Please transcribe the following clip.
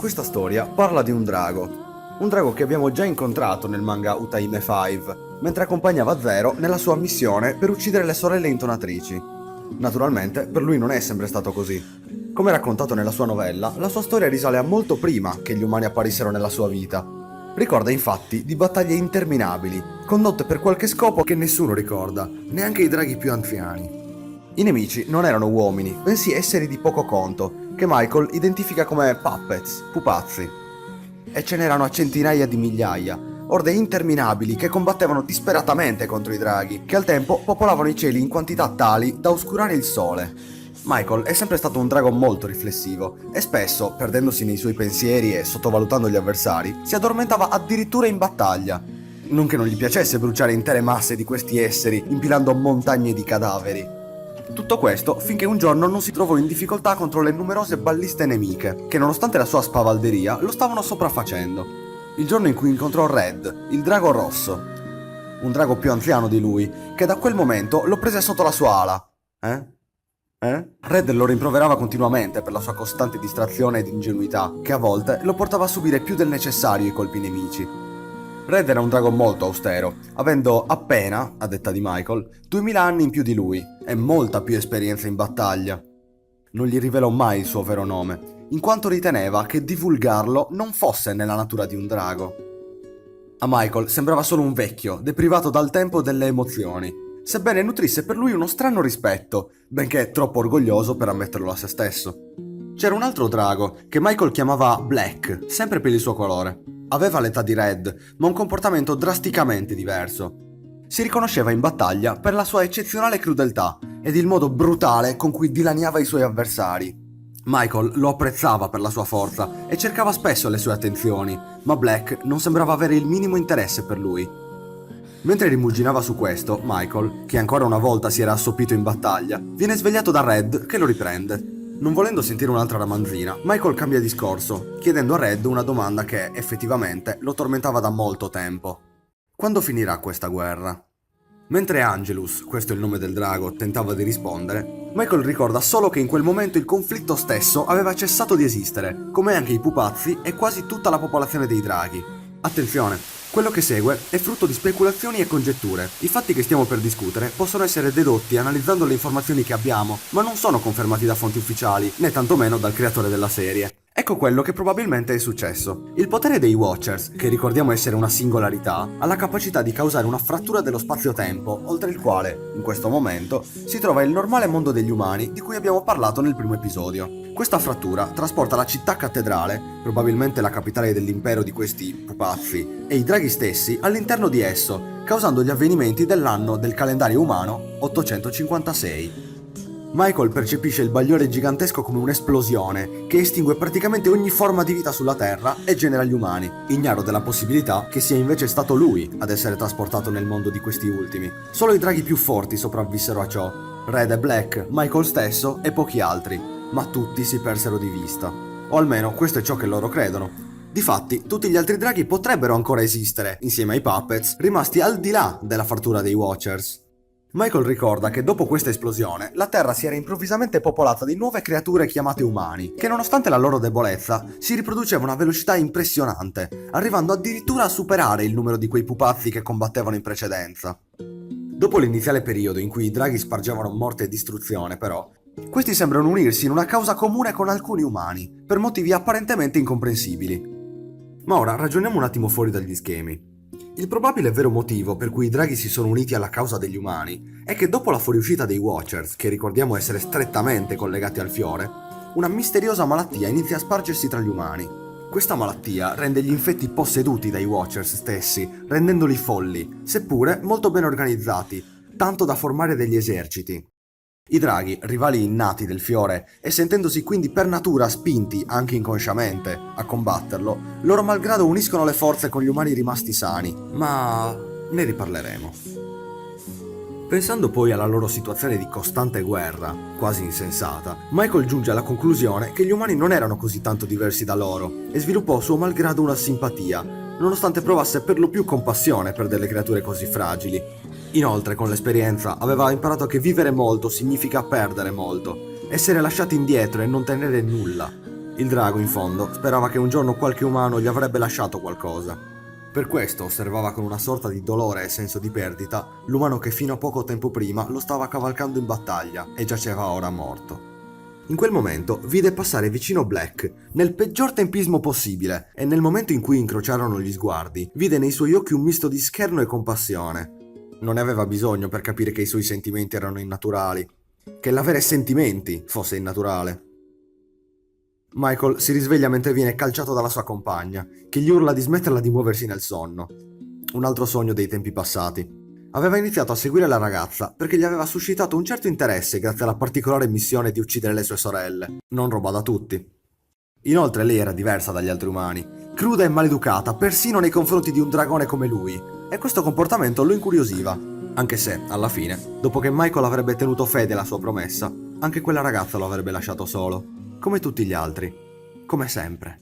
Questa storia parla di un drago che abbiamo già incontrato nel manga Utaime 5, mentre accompagnava Zero nella sua missione per uccidere le sorelle intonatrici. Naturalmente, per lui non è sempre stato così. Come raccontato nella sua novella, la sua storia risale a molto prima che gli umani apparissero nella sua vita. Ricorda infatti di battaglie interminabili, condotte per qualche scopo che nessuno ricorda, neanche i draghi più anziani. I nemici non erano uomini, bensì esseri di poco conto, che Michael identifica come puppets, pupazzi. E ce n'erano a centinaia di migliaia, orde interminabili che combattevano disperatamente contro i draghi, che al tempo popolavano i cieli in quantità tali da oscurare il sole. Michael è sempre stato un drago molto riflessivo e spesso, perdendosi nei suoi pensieri e sottovalutando gli avversari, si addormentava addirittura in battaglia. Non che non gli piacesse bruciare intere masse di questi esseri, impilando montagne di cadaveri. Tutto questo finché un giorno non si trovò in difficoltà contro le numerose balliste nemiche, che nonostante la sua spavalderia lo stavano sopraffacendo. Il giorno in cui incontrò Red, il drago rosso. Un drago più anziano di lui, che da quel momento lo prese sotto la sua ala. Red lo rimproverava continuamente per la sua costante distrazione ed ingenuità, che a volte lo portava a subire più del necessario i colpi nemici. Red era un drago molto austero, avendo appena, a detta di Michael, 2000 anni in più di lui e molta più esperienza in battaglia. Non gli rivelò mai il suo vero nome, in quanto riteneva che divulgarlo non fosse nella natura di un drago. A Michael sembrava solo un vecchio, deprivato dal tempo e delle emozioni, sebbene nutrisse per lui uno strano rispetto, benché troppo orgoglioso per ammetterlo a se stesso. C'era un altro drago, che Michael chiamava Black, sempre per il suo colore. Aveva l'età di Red, ma un comportamento drasticamente diverso. Si riconosceva in battaglia per la sua eccezionale crudeltà ed il modo brutale con cui dilaniava i suoi avversari. Michael lo apprezzava per la sua forza e cercava spesso le sue attenzioni, ma Black non sembrava avere il minimo interesse per lui. Mentre rimuginava su questo, Michael, che ancora una volta si era assopito in battaglia, viene svegliato da Red che lo riprende. Non volendo sentire un'altra ramanzina, Michael cambia discorso, chiedendo a Red una domanda che, effettivamente, lo tormentava da molto tempo. Quando finirà questa guerra? Mentre Angelus, questo è il nome del drago, tentava di rispondere, Michael ricorda solo che in quel momento il conflitto stesso aveva cessato di esistere, come anche i pupazzi e quasi tutta la popolazione dei draghi. Attenzione, quello che segue è frutto di speculazioni e congetture. I fatti che stiamo per discutere possono essere dedotti analizzando le informazioni che abbiamo, ma non sono confermati da fonti ufficiali, né tantomeno dal creatore della serie. Ecco quello che probabilmente è successo. Il potere dei Watchers, che ricordiamo essere una singolarità, ha la capacità di causare una frattura dello spazio-tempo, oltre il quale, in questo momento, si trova il normale mondo degli umani di cui abbiamo parlato nel primo episodio. Questa frattura trasporta la città cattedrale, probabilmente la capitale dell'impero di questi pupazzi, e i draghi stessi all'interno di esso, causando gli avvenimenti dell'anno del calendario umano 856. Michael percepisce il bagliore gigantesco come un'esplosione che estingue praticamente ogni forma di vita sulla Terra e genera gli umani, ignaro della possibilità che sia invece stato lui ad essere trasportato nel mondo di questi ultimi. Solo i draghi più forti sopravvissero a ciò, Red e Black, Michael stesso e pochi altri, ma tutti si persero di vista. O almeno questo è ciò che loro credono. Difatti, tutti gli altri draghi potrebbero ancora esistere, insieme ai puppets, rimasti al di là della frattura dei Watchers. Michael ricorda che dopo questa esplosione, la Terra si era improvvisamente popolata di nuove creature chiamate umani, che nonostante la loro debolezza, si riproducevano a velocità impressionante, arrivando addirittura a superare il numero di quei pupazzi che combattevano in precedenza. Dopo l'iniziale periodo in cui i draghi spargevano morte e distruzione, però, questi sembrano unirsi in una causa comune con alcuni umani, per motivi apparentemente incomprensibili. Ma ora ragioniamo un attimo fuori dagli schemi. Il probabile vero motivo per cui i draghi si sono uniti alla causa degli umani è che dopo la fuoriuscita dei Watchers, che ricordiamo essere strettamente collegati al fiore, una misteriosa malattia inizia a spargersi tra gli umani. Questa malattia rende gli infetti posseduti dai Watchers stessi, rendendoli folli, seppure molto ben organizzati, tanto da formare degli eserciti. I draghi, rivali innati del fiore, e sentendosi quindi per natura spinti, anche inconsciamente, a combatterlo, loro malgrado uniscono le forze con gli umani rimasti sani, ma ne riparleremo. Pensando poi alla loro situazione di costante guerra, quasi insensata, Michael giunge alla conclusione che gli umani non erano così tanto diversi da loro e sviluppò suo malgrado una simpatia, nonostante provasse per lo più compassione per delle creature così fragili. Inoltre, con l'esperienza, aveva imparato che vivere molto significa perdere molto, essere lasciati indietro e non tenere nulla. Il drago, in fondo, sperava che un giorno qualche umano gli avrebbe lasciato qualcosa. Per questo osservava con una sorta di dolore e senso di perdita l'umano che fino a poco tempo prima lo stava cavalcando in battaglia e giaceva ora morto. In quel momento vide passare vicino Black, nel peggior tempismo possibile, e nel momento in cui incrociarono gli sguardi, vide nei suoi occhi un misto di scherno e compassione. Non ne aveva bisogno per capire che i suoi sentimenti erano innaturali, che l'avere sentimenti fosse innaturale. Michael si risveglia mentre viene calciato dalla sua compagna, che gli urla di smetterla di muoversi nel sonno. Un altro sogno dei tempi passati. Aveva iniziato a seguire la ragazza perché gli aveva suscitato un certo interesse grazie alla particolare missione di uccidere le sue sorelle, non roba da tutti. Inoltre lei era diversa dagli altri umani, cruda e maleducata persino nei confronti di un dragone come lui, e questo comportamento lo incuriosiva, anche se, alla fine, dopo che Michael avrebbe tenuto fede alla sua promessa, anche quella ragazza lo avrebbe lasciato solo, come tutti gli altri, come sempre.